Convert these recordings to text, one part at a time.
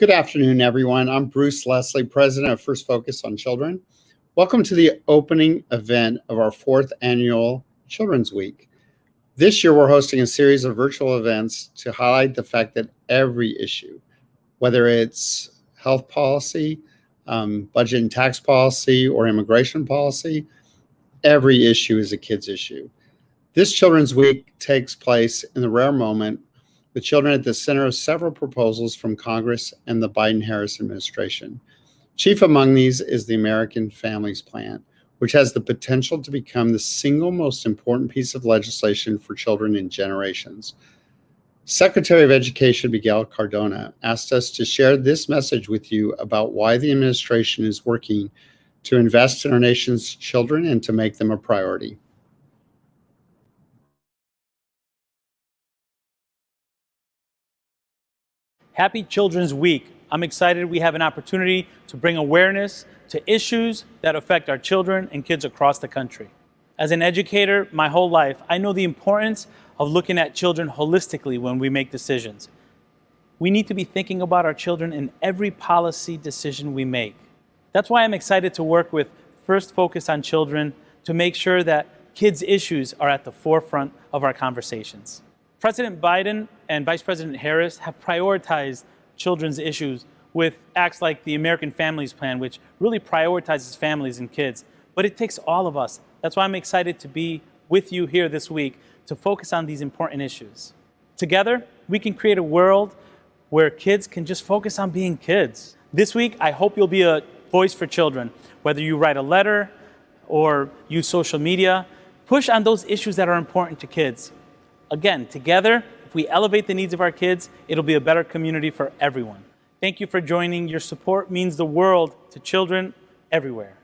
Good afternoon, everyone. I'm Bruce Leslie, President of First Focus on Children. Welcome to the opening event of our 4th annual Children's Week. This year, we're hosting a series of virtual events to highlight the fact that every issue, whether it's health policy, budget and tax policy, or immigration policy, every issue is a kid's issue. This Children's Week takes place in the rare moment with children at the center of several proposals from Congress and the Biden-Harris administration. Chief among these is the American Families Plan, which has the potential to become the single most important piece of legislation for children in generations. Secretary of Education Miguel Cardona asked us to share this message with you about why the administration is working to invest in our nation's children and to make them a priority. Happy Children's Week. I'm excited we have an opportunity to bring awareness to issues that affect our children and kids across the country. As an educator my whole life, I know the importance of looking at children holistically when we make decisions. We need to be thinking about our children in every policy decision we make. That's why I'm excited to work with First Focus on Children to make sure that kids' issues are at the forefront of our conversations. President Biden and Vice President Harris have prioritized children's issues with acts like the American Families Plan, which really prioritizes families and kids. But it takes all of us. That's why I'm excited to be with you here this week to focus on these important issues. Together, we can create a world where kids can just focus on being kids. This week, I hope you'll be a voice for children. Whether you write a letter or use social media, push on those issues that are important to kids. Again, together, if we elevate the needs of our kids, it'll be a better community for everyone. Thank you for joining. Your support means the world to children everywhere.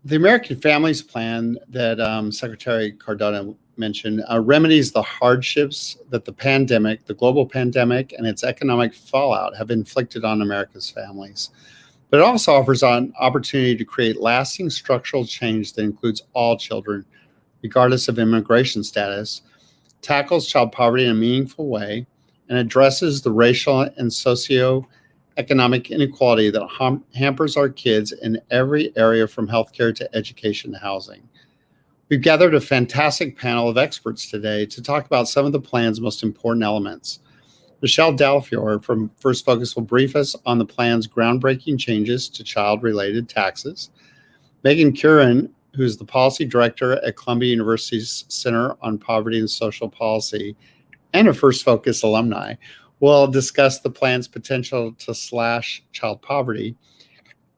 The American Families Plan that Secretary Cardona mentioned remedies the hardships that the global pandemic, and its economic fallout have inflicted on America's families. But it also offers an opportunity to create lasting structural change that includes all children, regardless of immigration status, tackles child poverty in a meaningful way, and addresses the racial and socioeconomic inequality that hampers our kids in every area from healthcare to education to housing. We've gathered a fantastic panel of experts today to talk about some of the plan's most important elements. Michelle Dallafior from First Focus will brief us on the plan's groundbreaking changes to child-related taxes. Megan Curran, who's the policy director at Columbia University's Center on Poverty and Social Policy and a First Focus alumni, will discuss the plan's potential to slash child poverty.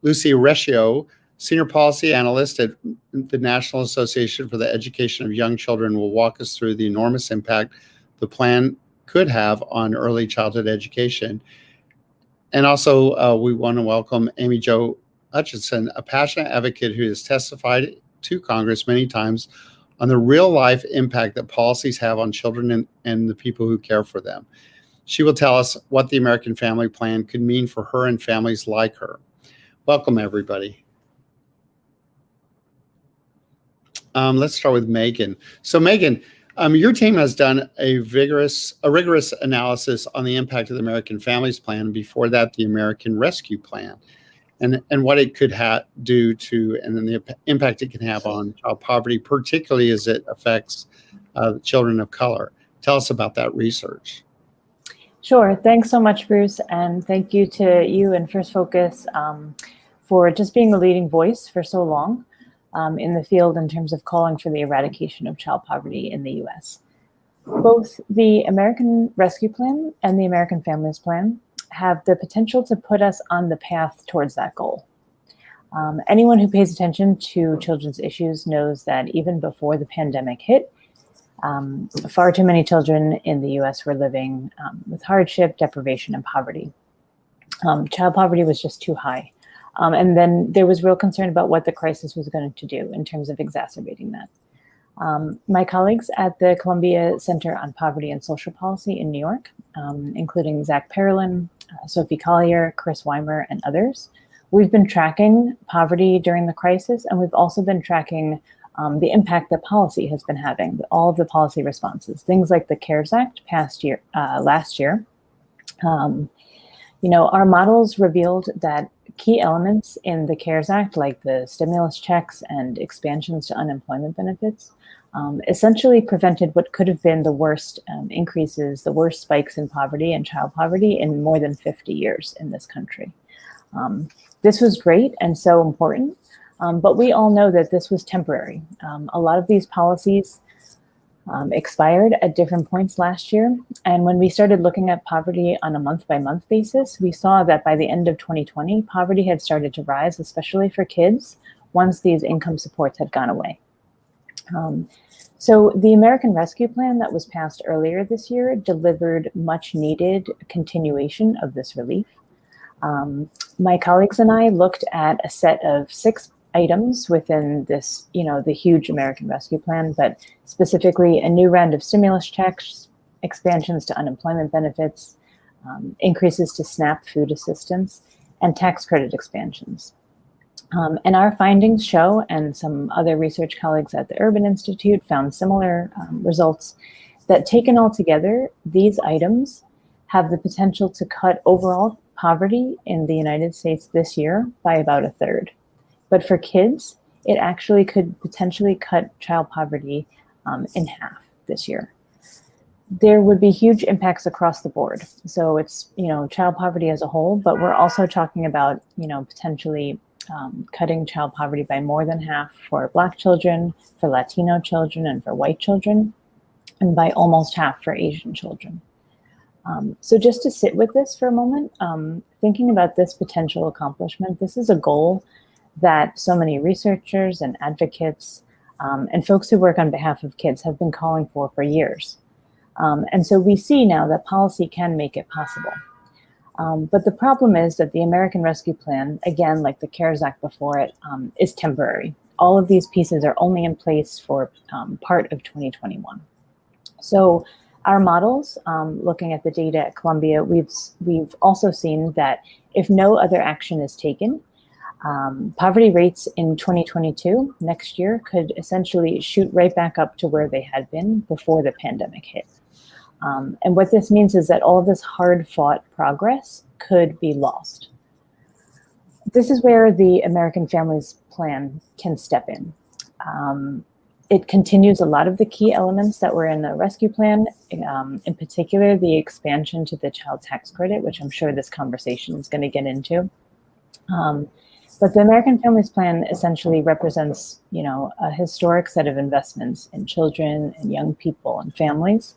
Lucy Recio, Senior Policy Analyst at the National Association for the Education of Young Children, will walk us through the enormous impact the plan could have on early childhood education. And also, we want to welcome Amy Jo Hutchison, a passionate advocate who has testified to Congress many times on the real-life impact that policies have on children and the people who care for them. She will tell us what the American Family Plan could mean for her and families like her. Welcome, everybody. Let's start with Megan. So Megan, your team has done a rigorous analysis on the impact of the American Families Plan, before that the American Rescue Plan, and what it could do to, and then the impact it can have on child poverty, particularly as it affects children of color. Tell us about that research. Sure. Thanks so much, Bruce. And thank you to you and First Focus for just being a leading voice for so long in the field in terms of calling for the eradication of child poverty in the U.S. Both the American Rescue Plan and the American Families Plan have the potential to put us on the path towards that goal. Anyone who pays attention to children's issues knows that even before the pandemic hit, far too many children in the U.S. were living with hardship, deprivation, and poverty. Child poverty was just too high. And then there was real concern about what the crisis was going to do in terms of exacerbating that. My colleagues at the Columbia Center on Poverty and Social Policy in New York, including Zach Perlin, Sophie Collier, Chris Weimer, and others, We've been tracking poverty during the crisis, and we've also been tracking the impact that policy has been having, all of the policy responses, things like the CARES Act last year. Our models revealed that key elements in the CARES Act, like the stimulus checks and expansions to unemployment benefits, essentially prevented what could have been the worst increases, the worst spikes in poverty and child poverty in more than 50 years in this country. This was great and so important, but we all know that this was temporary. A lot of these policies expired at different points last year. And when we started looking at poverty on a month-by-month basis, we saw that by the end of 2020, poverty had started to rise, especially for kids, once these income supports had gone away. So the American Rescue Plan that was passed earlier this year delivered much needed continuation of this relief. My colleagues and I looked at a set of 6 items within this, the huge American Rescue Plan, but specifically a new round of stimulus checks, expansions to unemployment benefits, increases to SNAP food assistance, and tax credit expansions. And our findings show, and some other research colleagues at the Urban Institute found similar results, that taken all together, these items have the potential to cut overall poverty in the United States this year by about 1/3. But for kids, it actually could potentially cut child poverty in half this year. There would be huge impacts across the board. So it's, child poverty as a whole, but we're also talking about, potentially cutting child poverty by more than half for Black children, for Latino children, and for white children, and by almost half for Asian children. So just to sit with this for a moment, thinking about this potential accomplishment, this is a goal that so many researchers and advocates and folks who work on behalf of kids have been calling for years. And so we see now that policy can make it possible. But the problem is that the American Rescue Plan, again, like the CARES Act before it, is temporary. All of these pieces are only in place for part of 2021. So our models, looking at the data at Columbia, we've also seen that if no other action is taken, poverty rates in 2022, next year, could essentially shoot right back up to where they had been before the pandemic hit. And what this means is that all of this hard-fought progress could be lost. This is where the American Families Plan can step in. It continues a lot of the key elements that were in the rescue plan, in particular, the expansion to the child tax credit, which I'm sure this conversation is going to get into. But the American Families Plan essentially represents, a historic set of investments in children and young people and families.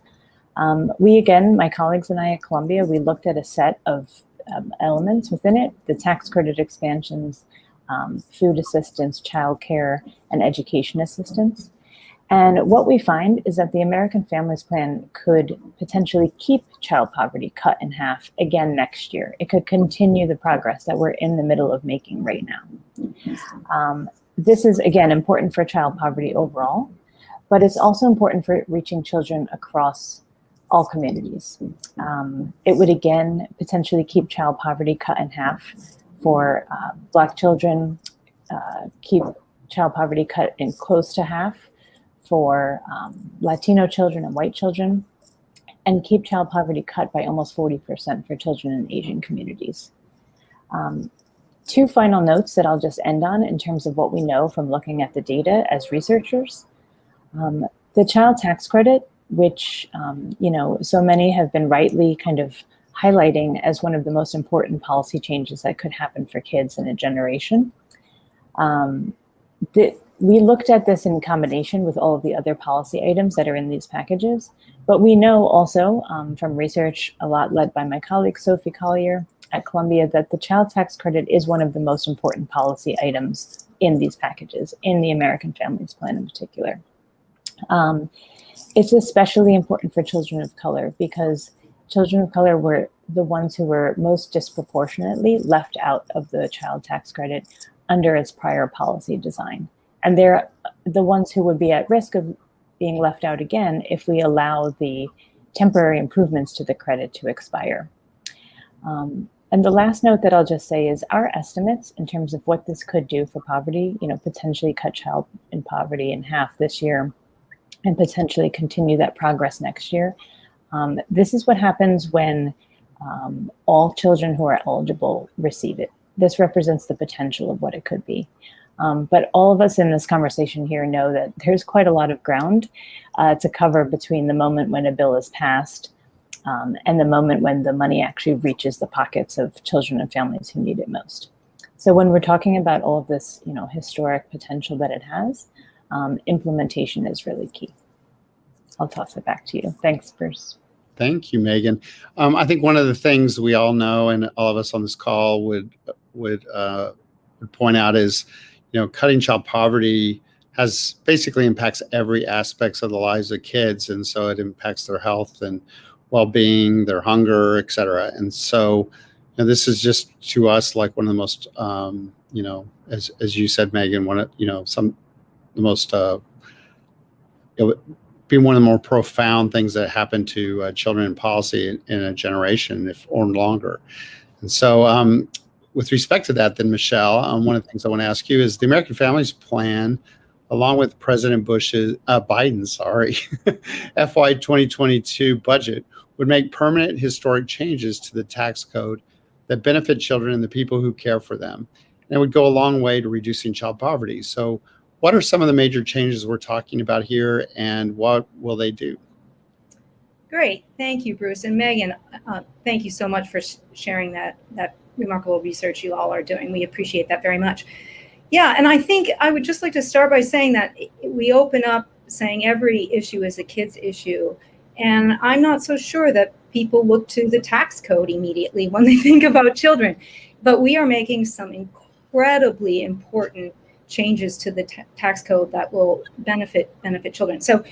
Again, my colleagues and I at Columbia, we looked at a set of elements within it, the tax credit expansions, food assistance, childcare, and education assistance. And what we find is that the American Families Plan could potentially keep child poverty cut in half again next year. It could continue the progress that we're in the middle of making right now. This is, again, important for child poverty overall, but it's also important for reaching children across all communities. It would, again, potentially keep child poverty cut in half for Black children, keep child poverty cut in close to half for Latino children and white children, and keep child poverty cut by almost 40% for children in Asian communities. 2 final notes that I'll just end on in terms of what we know from looking at the data as researchers. The child tax credit, which so many have been rightly kind of highlighting as one of the most important policy changes that could happen for kids in a generation. We looked at this in combination with all of the other policy items that are in these packages, but we know also from research, a lot led by my colleague Sophie Collier at Columbia, that the child tax credit is one of the most important policy items in these packages, in the American Families Plan in particular. It's especially important for children of color because children of color were the ones who were most disproportionately left out of the child tax credit under its prior policy design. And they're the ones who would be at risk of being left out again if we allow the temporary improvements to the credit to expire. And the last note that I'll just say is our estimates in terms of what this could do for poverty, potentially cut child in poverty in half this year and potentially continue that progress next year. This is what happens when all children who are eligible receive it. This represents the potential of what it could be. But all of us in this conversation here know that there's quite a lot of ground to cover between the moment when a bill is passed and the moment when the money actually reaches the pockets of children and families who need it most. So when we're talking about all of this, historic potential that it has, implementation is really key. I'll toss it back to you. Thanks, Bruce. Thank you, Megan. I think one of the things we all know, and all of us on this call would point out, is cutting child poverty has basically impacts every aspects of the lives of kids, and so it impacts their health and well-being, their hunger, et cetera. And so this is just to us like one of the most as you said, Megan, one of the most being one of the more profound things that happen to children in policy in a generation, or longer. And so with respect to that, then, Michelle, one of the things I want to ask you is the American Families Plan, along with President Biden's FY 2022 budget, would make permanent historic changes to the tax code that benefit children and the people who care for them. And it would go a long way to reducing child poverty. So what are some of the major changes we're talking about here, and what will they do? Great. Thank you, Bruce. And Megan, thank you so much for sharing that remarkable research you all are doing. We appreciate that very much. Yeah, and I think I would just like to start by saying that we open up saying every issue is a kid's issue. And I'm not so sure that people look to the tax code immediately when they think about children. But we are making some incredibly important changes to the tax code that will benefit children. So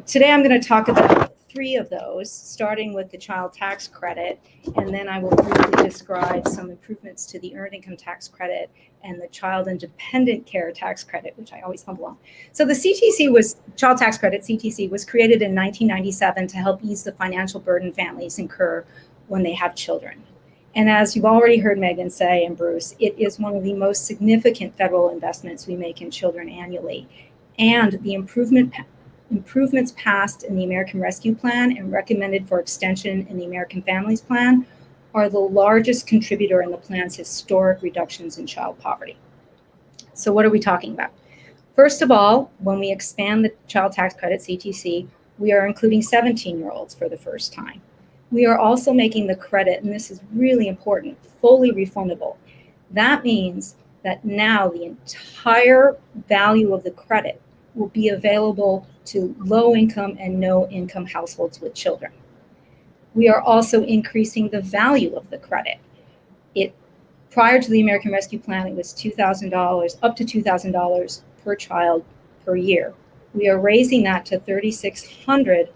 today I'm going to talk about 3 of those, starting with the child tax credit, and then I will briefly describe some improvements to the earned income tax credit and the child and dependent care tax credit, which I always fumble on. So the child tax credit, CTC, was created in 1997 to help ease the financial burden families incur when they have children. And as you've already heard Megan say, and Bruce, it is one of the most significant federal investments we make in children annually. And the improvements passed in the American Rescue Plan and recommended for extension in the American Families Plan are the largest contributor in the plan's historic reductions in child poverty. So what are we talking about? First of all, when we expand the child tax credit, CTC, we are including 17-year-olds for the first time. We are also making the credit, and this is really important, fully refundable. That means that now the entire value of the credit will be available to low-income and no-income households with children. We are also increasing the value of the credit. Prior to the American Rescue Plan, it was $2,000, up to $2,000 per child per year. We are raising that to $3,600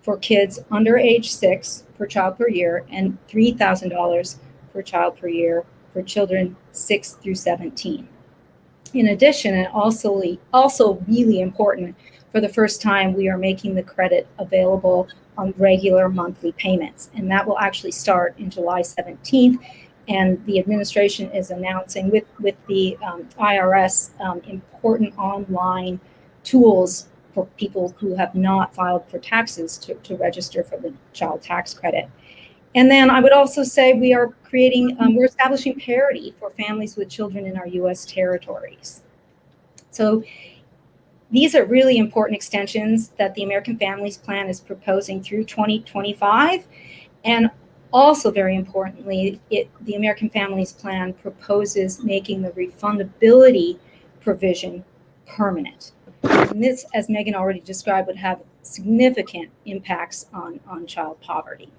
for kids under age 6 per child per year, and $3,000 per child per year for children 6 through 17. In addition, and also really important, for the first time, we are making the credit available on regular monthly payments, and that will actually start in July 17th. And the administration is announcing with the IRS important online tools for people who have not filed for taxes to register for the child tax credit. And then I would also say we're establishing parity for families with children in our U.S. territories. So these are really important extensions that the American Families Plan is proposing through 2025. And also, very importantly, the American Families Plan proposes making the refundability provision permanent. And this, as Megan already described, would have significant impacts on child poverty.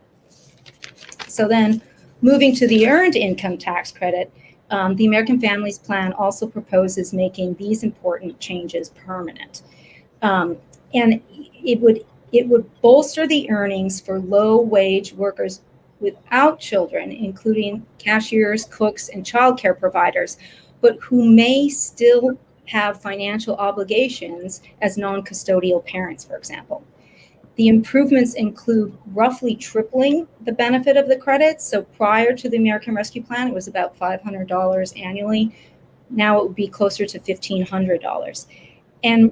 So then, moving to the earned income tax credit, the American Families Plan also proposes making these important changes permanent. And it would bolster the earnings for low-wage workers without children, including cashiers, cooks, and childcare providers, but who may still have financial obligations as non-custodial parents, for example. The improvements include roughly tripling the benefit of the credit. So prior to the American Rescue Plan, it was about $500 annually. Now it would be closer to $1,500. And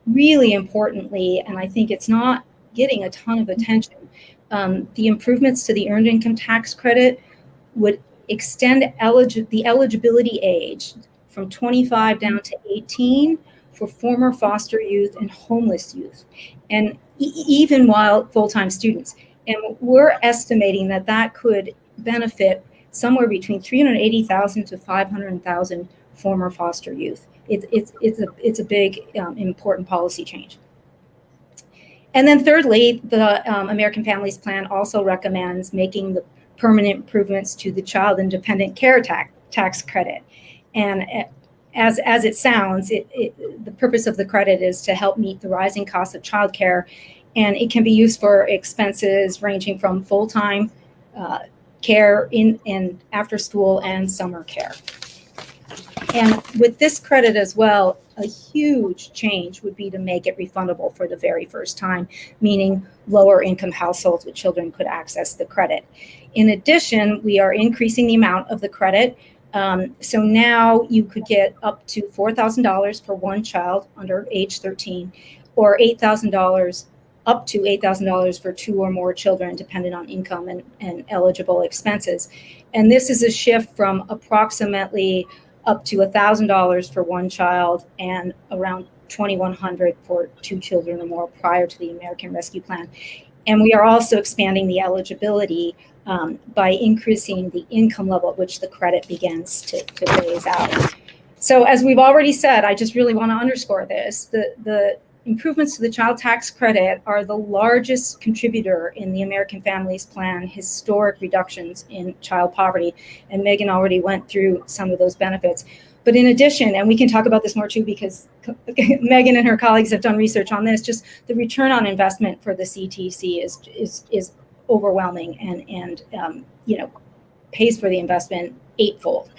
really importantly, and I think it's not getting a ton of attention, the improvements to the earned income tax credit would extend the eligibility age from 25 down to 18 for former foster youth and homeless youth, and even while full-time students. And we're estimating that that could benefit somewhere between 380,000 to 500,000 former foster youth. It's a big, important policy change. And then thirdly, the American Families Plan also recommends making the permanent improvements to the child independent care tax credit. And as it sounds, the purpose of the credit is to help meet the rising cost of childcare, and it can be used for expenses ranging from full-time care in after school and summer care. And with this credit as well, a huge change would be to make it refundable for the very first time, meaning lower income households with children could access the credit. In addition, we are increasing the amount of the credit. So now you could get up to $4,000 for one child under age 13, or $8,000, up to $8,000 for two or more children, depending on income and eligible expenses. And this is a shift from approximately up to $1,000 for one child and around $2,100 for two children or more prior to the American Rescue Plan. And we are also expanding the eligibility by increasing the income level at which the credit begins to phase out. So as we've already said, I just really want to underscore this, the improvements to the child tax credit are the largest contributor in the American Families Plan historic reductions in child poverty. And Megan already went through some of those benefits. But in addition, and we can talk about this more too, because Megan and her colleagues have done research on this, just the return on investment for the CTC is overwhelming and pays for the investment eightfold.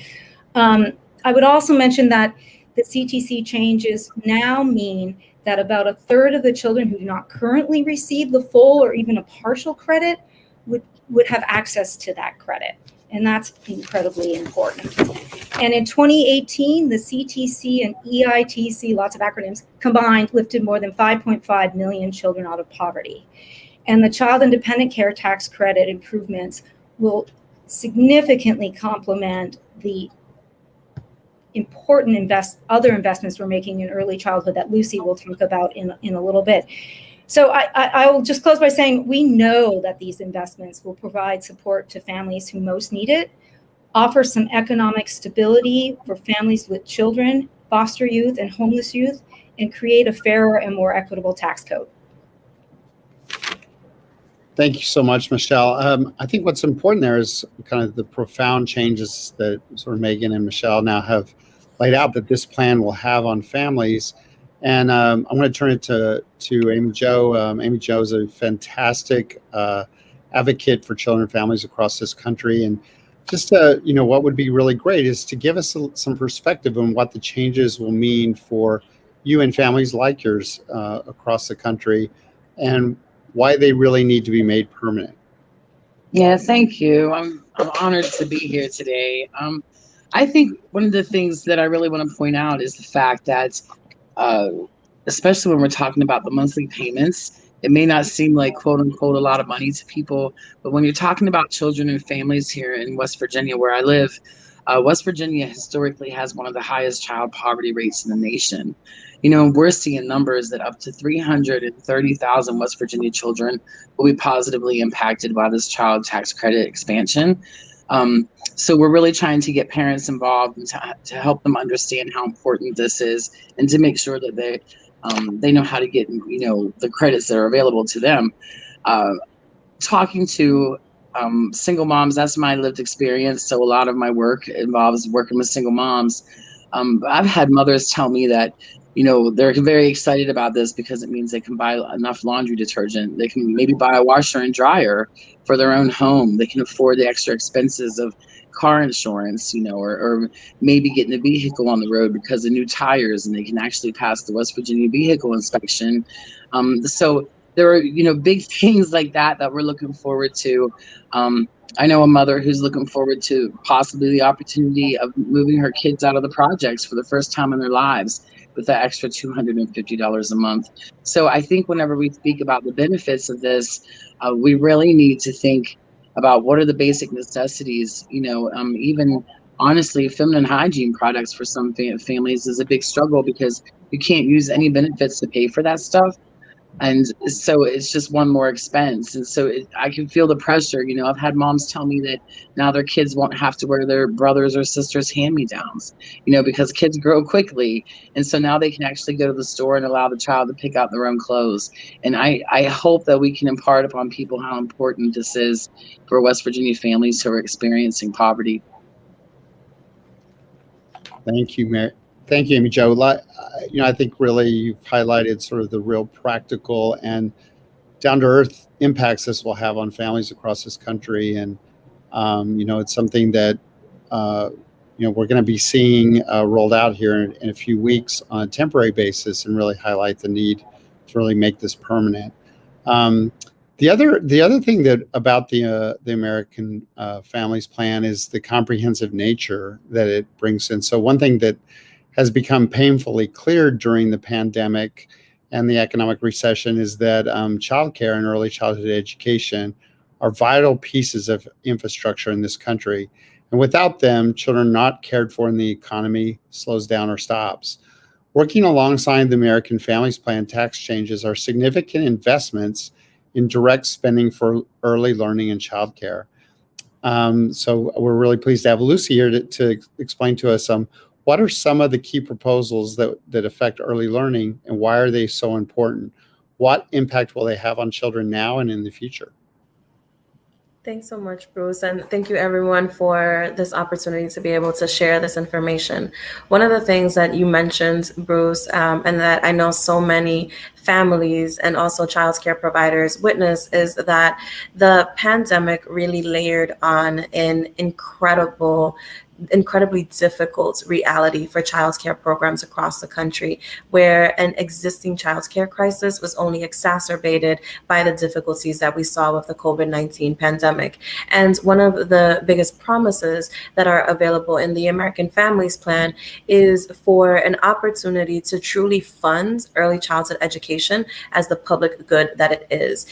I would also mention that the CTC changes now mean that about a third of the children who do not currently receive the full or even a partial credit would have access to that credit. And that's incredibly important. And in 2018, the CTC and EITC, lots of acronyms, combined lifted more than 5.5 million children out of poverty. And the child independent care tax credit improvements will significantly complement the important other investments we're making in early childhood that Lucy will talk about in a little bit. So I will just close by saying we know that these investments will provide support to families who most need it, offer some economic stability for families with children, foster youth, and homeless youth, and create a fairer and more equitable tax code. Thank you so much, Michelle. I think what's important there is kind of the profound changes that sort of Megan and Michelle now have laid out that this plan will have on families. And I'm going to turn it to Amy Jo. Amy Jo is a fantastic advocate for children and families across this country. And just what would be really great is to give us some perspective on what the changes will mean for you and families like yours across the country, and why they really need to be made permanent. Yeah, thank you. I'm honored to be here today. I think one of the things that I really want to point out is the fact that, especially when we're talking about the monthly payments, it may not seem like quote unquote a lot of money to people, but when you're talking about children and families here in West Virginia, where I live, West Virginia historically has one of the highest child poverty rates in the nation. We're seeing numbers that up to 330,000 West Virginia children will be positively impacted by this child tax credit expansion. So we're really trying to get parents involved and to help them understand how important this is, and to make sure that they know how to get the credits that are available to them. Talking to single moms, that's my lived experience. So a lot of my work involves working with single moms. I've had mothers tell me that they're very excited about this because it means they can buy enough laundry detergent. They can maybe buy a washer and dryer for their own home. They can afford the extra expenses of car insurance, or maybe getting a vehicle on the road because of new tires, and they can actually pass the West Virginia vehicle inspection. So there are, big things like that we're looking forward to. I know a mother who's looking forward to possibly the opportunity of moving her kids out of the projects for the first time in their lives with that extra $250 a month. So I think whenever we speak about the benefits of this, we really need to think about what are the basic necessities. Even honestly, feminine hygiene products for some families is a big struggle because you can't use any benefits to pay for that stuff. And so it's just one more expense. And so I can feel the pressure. I've had moms tell me that now their kids won't have to wear their brothers or sisters' hand-me-downs, because kids grow quickly. And so now they can actually go to the store and allow the child to pick out their own clothes. And I hope that we can impart upon people how important this is for West Virginia families who are experiencing poverty. Thank you, Mary. Thank you, Amy Jo. I think really you've highlighted sort of the real practical and down-to-earth impacts this will have on families across this country. And, it's something that, we're going to be seeing rolled out here in a few weeks on a temporary basis and really highlight the need to really make this permanent. The other thing that about the American Families Plan is the comprehensive nature that it brings in. So one thing that has become painfully clear during the pandemic and the economic recession is that childcare and early childhood education are vital pieces of infrastructure in this country. And without them, children not cared for in the economy slows down or stops. Working alongside the American Families Plan tax changes are significant investments in direct spending for early learning and childcare. So we're really pleased to have Lucy here to explain to us what are some of the key proposals that affect early learning and why are they so important? What impact will they have on children now and in the future? Thanks so much, Bruce, and thank you everyone for this opportunity to be able to share this information. One of the things that you mentioned, Bruce, and that I know so many families and also child care providers witness is that the pandemic really layered on an incredibly difficult reality for child care programs across the country, where an existing child care crisis was only exacerbated by the difficulties that we saw with the COVID-19 pandemic. And one of the biggest promises that are available in the American Families Plan is for an opportunity to truly fund early childhood education as the public good that it is,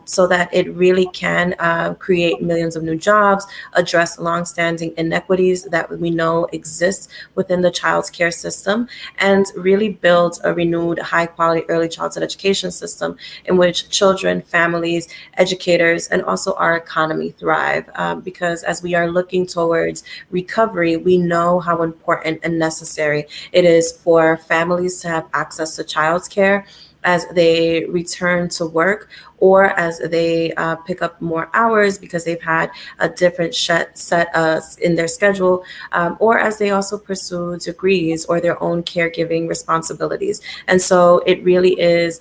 so that it really can create millions of new jobs, address longstanding inequities that we know exists within the child care system, and really build a renewed high quality early childhood education system in which children, families, educators, and also our economy thrive. Because as we are looking towards recovery, we know how important and necessary it is for families to have access to child care as they return to work or as they pick up more hours because they've had a different set in their schedule, or as they also pursue degrees or their own caregiving responsibilities. And so it really is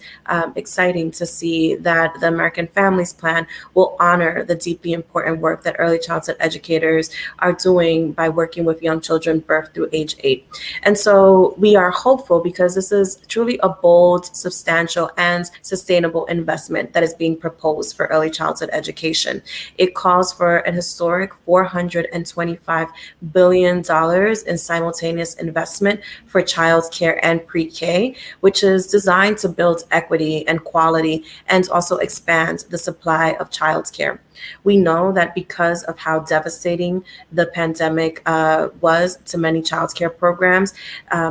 exciting to see that the American Families Plan will honor the deeply important work that early childhood educators are doing by working with young children birth through age 8. And so we are hopeful because this is truly a bold, substantial, and sustainable investment that is being proposed for early childhood education. It calls for an historic $425 billion in simultaneous investment for child care and pre-K, which is designed to build equity and quality and also expand the supply of child care. We know that because of how devastating the pandemic was to many child care programs,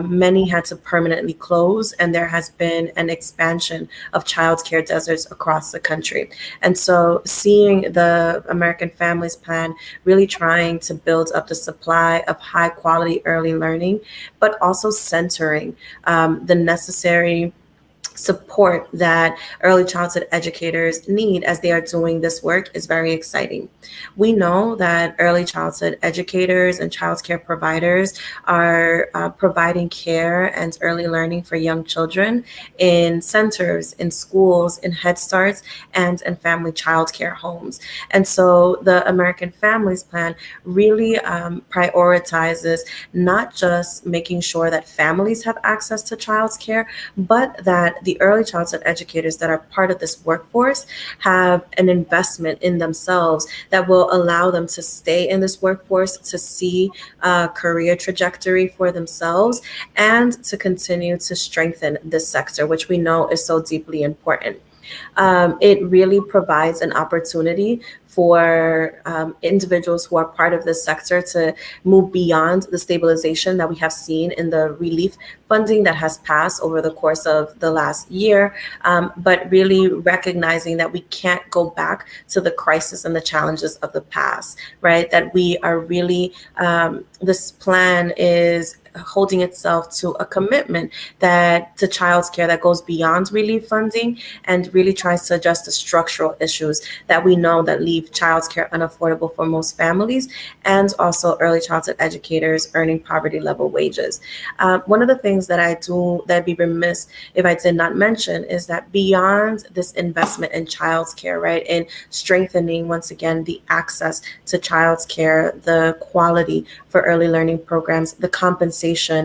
many had to permanently close, and there has been an expansion of child care deserts across the country. And so seeing the American Families Plan really trying to build up the supply of high quality early learning, but also centering the necessary support that early childhood educators need as they are doing this work is very exciting. We know that early childhood educators and child care providers are providing care and early learning for young children in centers, in schools, in Head Starts, and in family child care homes. And so the American Families Plan really prioritizes not just making sure that families have access to child care, but that the the early childhood educators that are part of this workforce have an investment in themselves that will allow them to stay in this workforce, to see a career trajectory for themselves, and to continue to strengthen this sector, which we know is so deeply important. It really provides an opportunity for individuals who are part of this sector to move beyond the stabilization that we have seen in the relief funding that has passed over the course of the last year, but really recognizing that we can't go back to the crisis and the challenges of the past, right? That we are really, this plan is holding itself to a commitment that to childcare that goes beyond relief funding and really tries to address the structural issues that we know that leave childcare unaffordable for most families, and also early childhood educators earning poverty level wages. One of the things that that'd be remiss if I did not mention is that beyond this investment in childcare, right, in strengthening once again the access to childcare, the quality for early learning programs, the compensation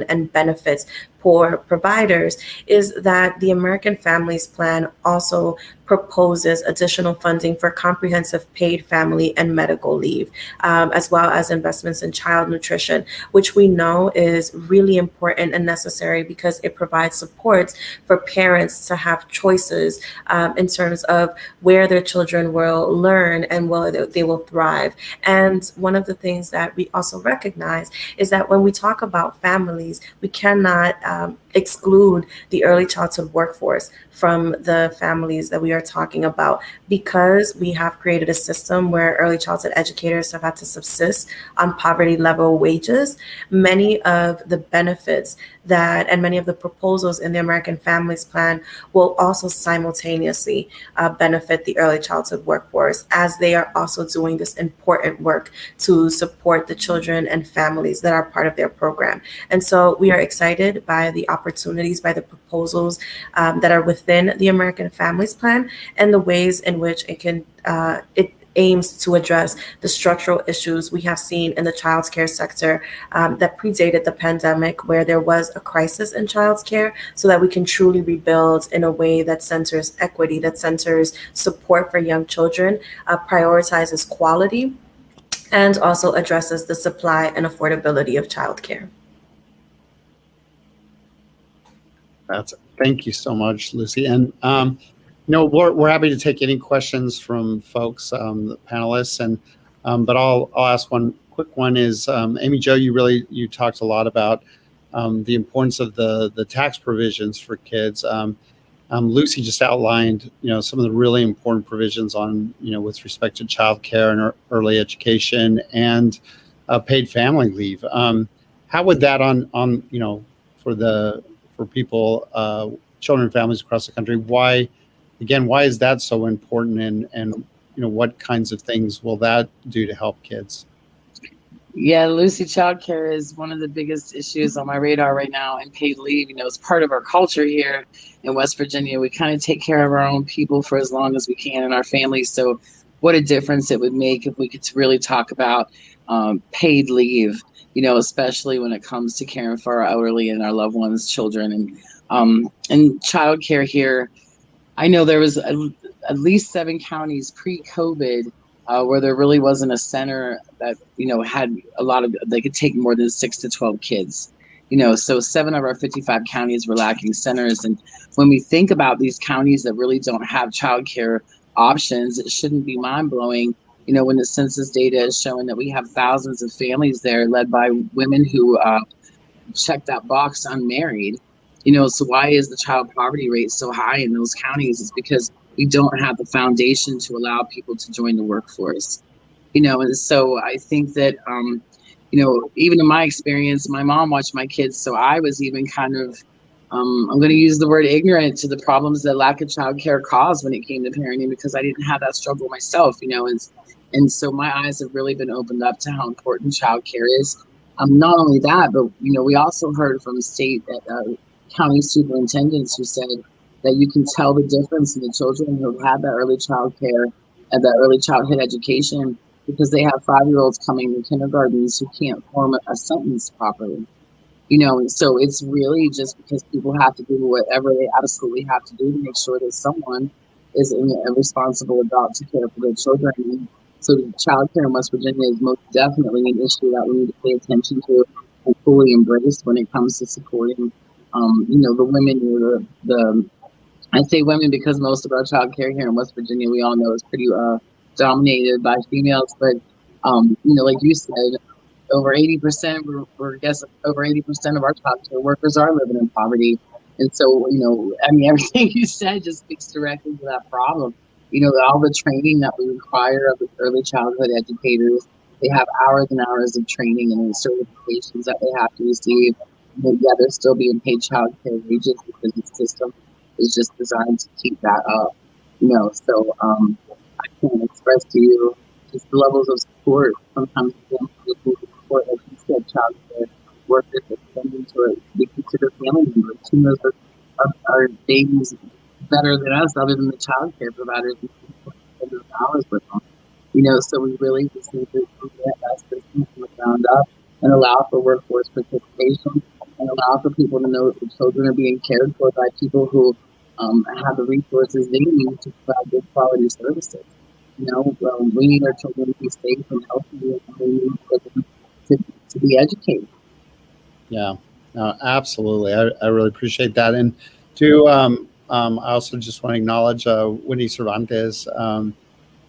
and benefits for providers, is that the American Families Plan also proposes additional funding for comprehensive paid family and medical leave, as well as investments in child nutrition, which we know is really important and necessary because it provides supports for parents to have choices in terms of where their children will learn and whether they will thrive. And one of the things that we also recognize is that when we talk about families, we cannot exclude the early childhood workforce from the families that we are talking about, because we have created a system where early childhood educators have had to subsist on poverty level wages. Many of the benefits that and many of the proposals in the American Families Plan will also simultaneously benefit the early childhood workforce, as they are also doing this important work to support the children and families that are part of their program. And so we are excited by the opportunities, by the proposals that are within the American Families Plan, and the ways in which it aims to address the structural issues we have seen in the childcare sector that predated the pandemic, where there was a crisis in childcare, so that we can truly rebuild in a way that centers equity, that centers support for young children, prioritizes quality, and also addresses the supply and affordability of childcare. Thank you so much, Lucy. And we're happy to take any questions from folks, the panelists, and but I'll ask one quick one. Is Amy Jo, you talked a lot about the importance of the tax provisions for kids. Lucy just outlined some of the really important provisions on with respect to childcare and early education and paid family leave. How would that for people, children and families across the country, why is that so important, and what kinds of things will that do to help kids? Yeah, Lucy, childcare is one of the biggest issues on my radar right now, and paid leave, it's part of our culture here in West Virginia. We kind of take care of our own people for as long as we can in our families. So what a difference it would make if we could really talk about paid leave, especially when it comes to caring for our elderly and our loved ones, children, and childcare here. I know there was at least 7 counties pre-COVID where there really wasn't a center that had they could take more than 6 to 12 kids. So 7 of our 55 counties were lacking centers. And when we think about these counties that really don't have childcare options, it shouldn't be mind-blowing. When the census data is showing that we have thousands of families there led by women who check that box unmarried. So why is the child poverty rate so high in those counties? It's because we don't have the foundation to allow people to join the workforce. And so I think that, even in my experience, my mom watched my kids. So I was even kind of, I'm going to use the word ignorant to the problems that lack of childcare caused when it came to parenting, because I didn't have that struggle myself, and so my eyes have really been opened up to how important childcare is. Not only that, but we also heard from state county superintendents who said that you can tell the difference in the children who have that early childcare and that early childhood education, because they have 5-year-olds coming to kindergartens who can't form a sentence properly. And so it's really just because people have to do whatever they absolutely have to do to make sure that someone is a responsible adult to care for their children. And so child care in West Virginia is most definitely an issue that we need to pay attention to and fully embrace when it comes to supporting, the women, I say women because most of our child care here in West Virginia, we all know, is pretty dominated by females. But, like you said, over 80%, we're guessing over 80% of our child care workers are living in poverty. And so, everything you said just speaks directly to that problem. All the training that we require of the early childhood educators, they have hours and hours of training and certifications that they have to receive. But yeah, they're still being paid child care wages because the system is just designed to keep that up. So I can't express to you just the levels of support. Sometimes support, like you said, child care workers that send into it, they consider family members. Who knows our babies better than us, other than the child care providers who spend those hours with them. So we really just need to get that system from the ground up and allow for workforce participation and allow for people to know that the children are being cared for by people who have the resources they need to provide good quality services. We need our children to be safe and healthy, and we need them to be educated. Yeah, no, absolutely. I really appreciate that. And I also just want to acknowledge Wendy Cervantes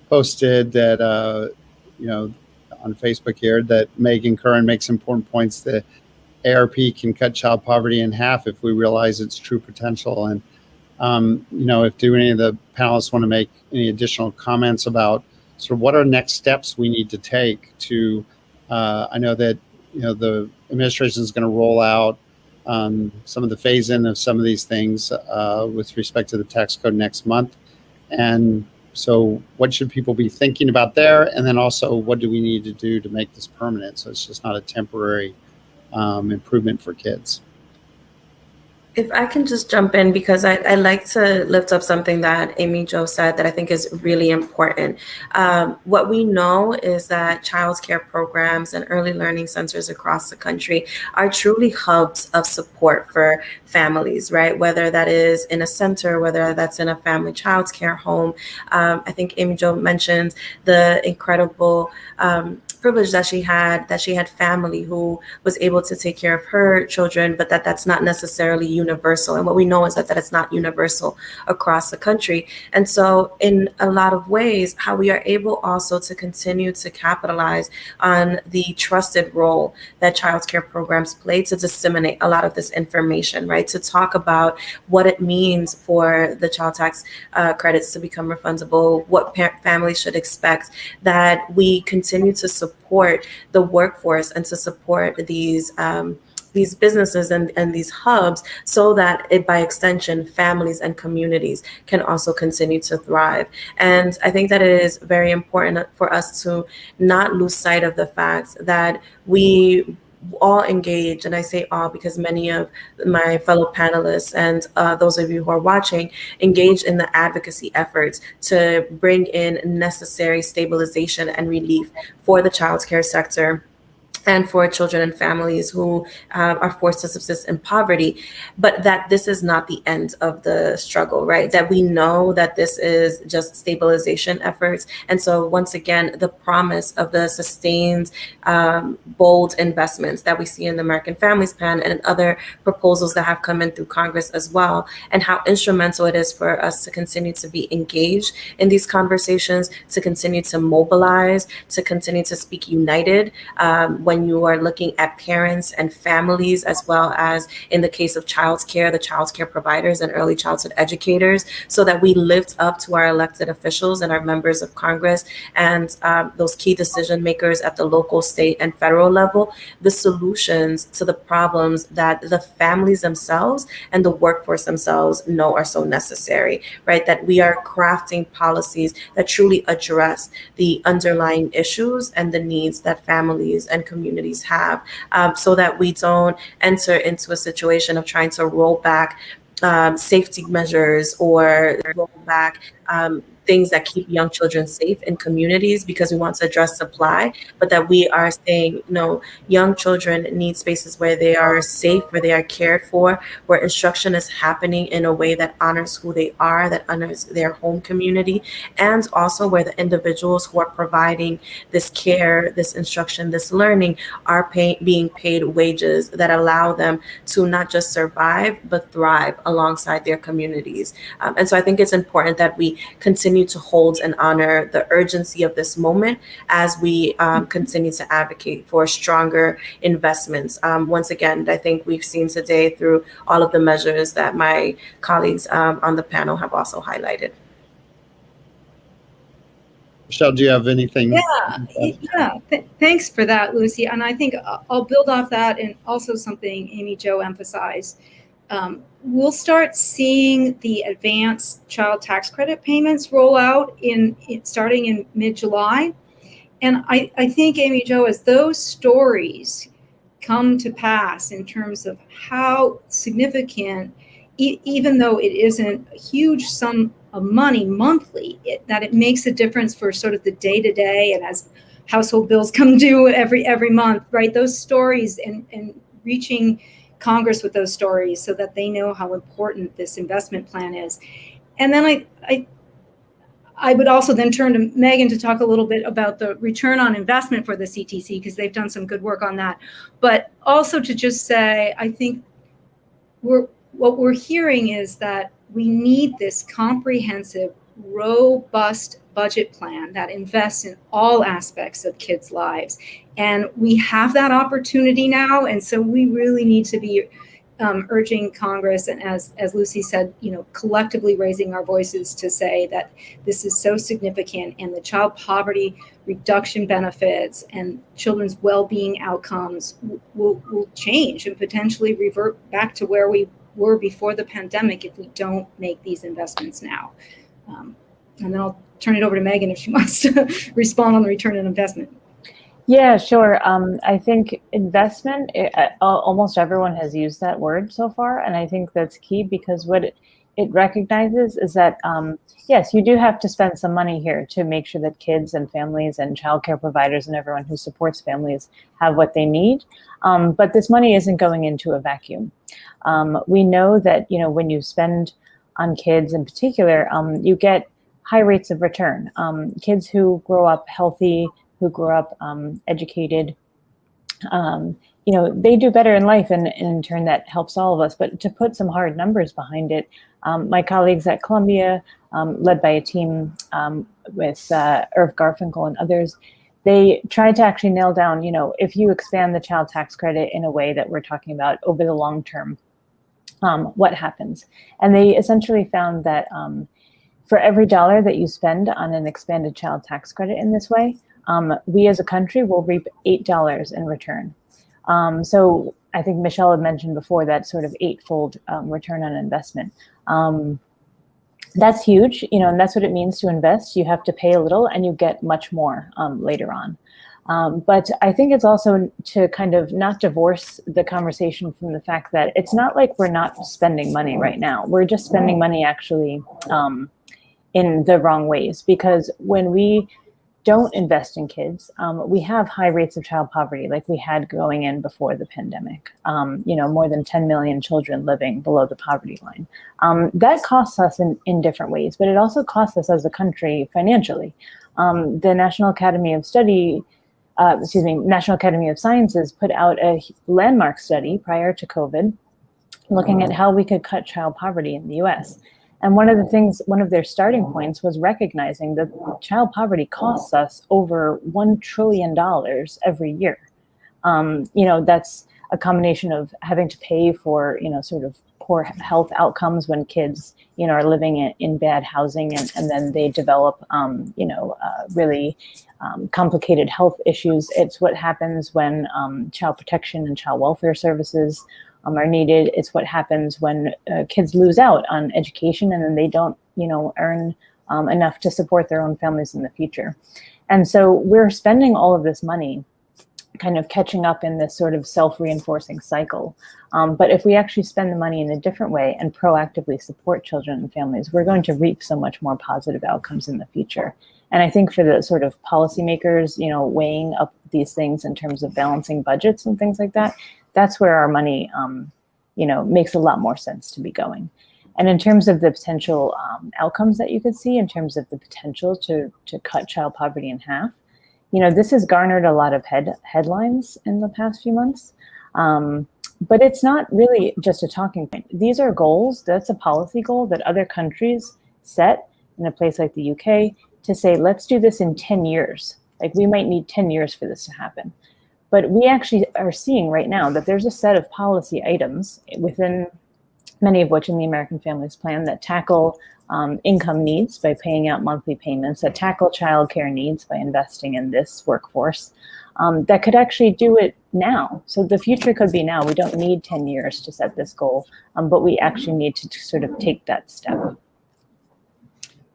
posted that, on Facebook here, that Megan Curran makes important points that ARP can cut child poverty in half if we realize its true potential. And, do any of the panelists want to make any additional comments about sort of what are next steps we need to take to, I know that, the administration is going to roll out some of the phase-in of some of these things with respect to the tax code next month. And so what should people be thinking about there? And then also, what do we need to do to make this permanent so it's just not a temporary improvement for kids? If I can just jump in, because I like to lift up something that Amy Jo said that I think is really important. What we know is that child care programs and early learning centers across the country are truly hubs of support for families, right? Whether that is in a center, whether that's in a family child care home. I think Amy Jo mentioned the incredible privilege that she had family who was able to take care of her children, but that's not necessarily universal. And what we know is that it's not universal across the country. And so in a lot of ways, how we are able also to continue to capitalize on the trusted role that child care programs play to disseminate a lot of this information, right? To talk about what it means for the child tax credits to become refundable, what families should expect, that we continue to support the workforce and to support these businesses and these hubs, so that by extension, families and communities can also continue to thrive. And I think that it is very important for us to not lose sight of the fact that we all engage, and I say all because many of my fellow panelists and those of you who are watching engage in the advocacy efforts to bring in necessary stabilization and relief for the child care sector and for children and families who are forced to subsist in poverty, but that this is not the end of the struggle, right? That we know that this is just stabilization efforts. And so once again, the promise of the sustained, bold investments that we see in the American Families Plan and other proposals that have come in through Congress as well, and how instrumental it is for us to continue to be engaged in these conversations, to continue to mobilize, to continue to speak united when you are looking at parents and families, as well as in the case of child care, the child care providers and early childhood educators, so that we lift up to our elected officials and our members of Congress and those key decision makers at the local, state, and federal level, the solutions to the problems that the families themselves and the workforce themselves know are so necessary, right? That we are crafting policies that truly address the underlying issues and the needs that families and communities have, so that we don't enter into a situation of trying to roll back safety measures or roll back things that keep young children safe in communities, because we want to address supply, but that we are saying, no, young children need spaces where they are safe, where they are cared for, where instruction is happening in a way that honors who they are, that honors their home community, and also where the individuals who are providing this care, this instruction, this learning are being paid wages that allow them to not just survive, but thrive alongside their communities. And so I think it's important that we continue to hold and honor the urgency of this moment as we continue to advocate for stronger investments. Once again, I think we've seen today through all of the measures that my colleagues on the panel have also highlighted. Michelle, do you have anything? Thanks for that, Lucy. And I think I'll build off that, and also something Amy Jo emphasized. We'll start seeing the advanced child tax credit payments roll out starting in mid-July. And I think, Amy Jo, as those stories come to pass in terms of how significant, even though it isn't a huge sum of money monthly, that it makes a difference for sort of the day-to-day, and as household bills come due every month, right? Those stories and reaching Congress with those stories so that they know how important this investment plan is. And then I would also then turn to Megan to talk a little bit about the return on investment for the CTC, because they've done some good work on that. But also to just say, I think what we're hearing is that we need this comprehensive, robust budget plan that invests in all aspects of kids' lives. And we have that opportunity now. And so we really need to be urging Congress, and as Lucy said, collectively raising our voices to say that this is so significant, and the child poverty reduction benefits and children's well-being outcomes will change and potentially revert back to where we were before the pandemic if we don't make these investments now. And then I'll turn it over to Megan if she wants to respond on the return on investment. Yeah, sure. I think investment, almost everyone has used that word so far. And I think that's key, because what it recognizes is that, yes, you do have to spend some money here to make sure that kids and families and childcare providers and everyone who supports families have what they need. But this money isn't going into a vacuum. We know that, when you spend on kids in particular, you get high rates of return. Kids who grow up healthy, who grow up educated, they do better in life, and in turn that helps all of us. But to put some hard numbers behind it, my colleagues at Columbia, led by a team with Irv Garfinkel and others, they tried to actually nail down, if you expand the child tax credit in a way that we're talking about over the long term, what happens? And they essentially found that for every dollar that you spend on an expanded child tax credit in this way, we as a country will reap $8 in return. So I think Michelle had mentioned before that sort of eightfold return on investment. That's huge, and that's what it means to invest. You have to pay a little and you get much more later on. But I think it's also to kind of not divorce the conversation from the fact that it's not like we're not spending money right now. We're just spending money actually in the wrong ways, because when we don't invest in kids, we have high rates of child poverty like we had going in before the pandemic. More than 10 million children living below the poverty line. That costs us in different ways, but it also costs us as a country financially. The National Academy of Sciences put out a landmark study prior to COVID, looking at how we could cut child poverty in the US. And one of their starting points was recognizing that child poverty costs us over $1 trillion every year. That's a combination of having to pay for, sort of poor health outcomes when kids, are living in bad housing, and then they develop, really complicated health issues. It's what happens when child protection and child welfare services are needed. It's what happens when kids lose out on education and then they don't, earn enough to support their own families in the future. And so we're spending all of this money kind of catching up in this sort of self-reinforcing cycle. But if we actually spend the money in a different way and proactively support children and families, we're going to reap so much more positive outcomes in the future. And I think for the sort of policymakers, weighing up these things in terms of balancing budgets and things like that, that's where our money, makes a lot more sense to be going. And in terms of the potential outcomes that you could see, in terms of the potential to cut child poverty in half, this has garnered a lot of headlines in the past few months. But it's not really just a talking point. These are goals. That's a policy goal that other countries set in a place like the UK to say, let's do this in 10 years. Like, we might need 10 years for this to happen. But we actually are seeing right now that there's a set of policy items, within many of which in the American Families Plan, that tackle income needs by paying out monthly payments, that tackle childcare needs by investing in this workforce, that could actually do it now. So the future could be now. We don't need 10 years to set this goal, but we actually need to sort of take that step.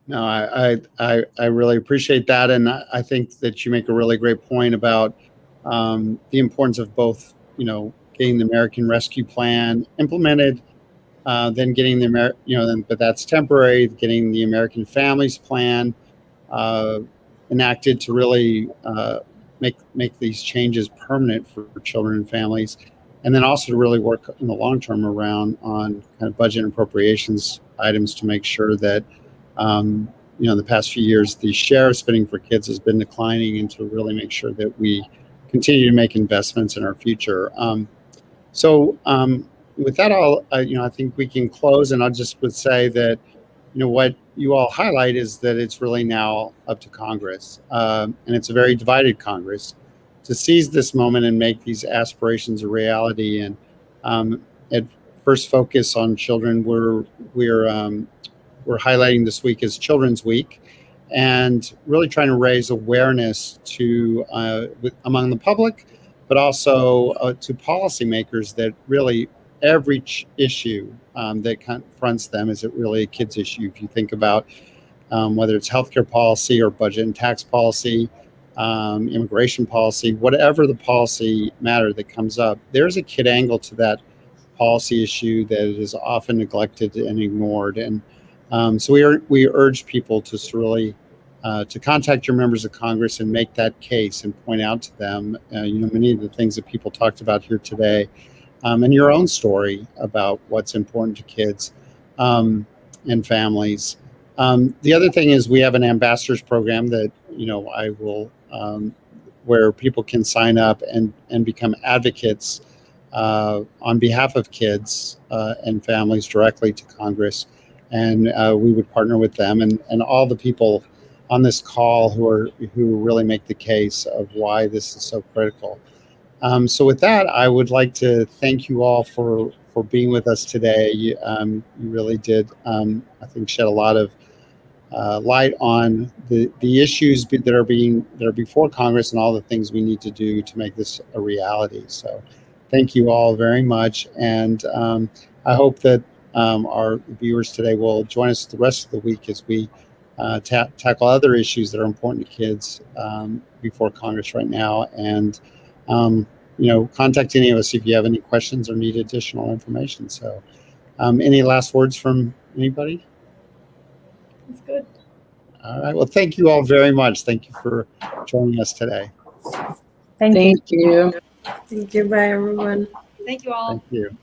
No, I really appreciate that. And I think that you make a really great point about the importance of both, getting the American Rescue Plan implemented, then getting but that's temporary, getting the American Families Plan enacted to really make these changes permanent for children and families, and then also to really work in the long term on kind of budget and appropriations items to make sure that in the past few years the share of spending for kids has been declining, and to really make sure that we continue to make investments in our future. With that all, I think we can close, and I just would say that what you all highlight is that it's really now up to Congress, and it's a very divided Congress, to seize this moment and make these aspirations a reality. And at First Focus on Children, we're highlighting this week as Children's Week, and really trying to raise awareness to among the public, but also to policymakers, that really every issue that confronts them is it really a kids issue. If you think about whether it's healthcare policy or budget and tax policy, immigration policy, whatever the policy matter that comes up, there's a kid angle to that policy issue that is often neglected and ignored. And so we urge people to really to contact your members of Congress and make that case and point out to them, many of the things that people talked about here today, and your own story about what's important to kids and families. The other thing is we have an ambassadors program that, I will, where people can sign up and become advocates on behalf of kids and families directly to Congress. And we would partner with them and all the people on this call who really make the case of why this is so critical. So with that, I would like to thank you all for being with us today. You really did, I think, shed a lot of light on the issues that are before Congress and all the things we need to do to make this a reality. So thank you all very much. And I hope that our viewers today will join us the rest of the week as we tackle other issues that are important to kids before Congress right now. And contact any of us if you have any questions or need additional information. So any last words from anybody? That's good. All right. Well, thank you all very much. Thank you for joining us today. Thank you. Thank you. Thank you. Bye, everyone. Thank you all. Thank you.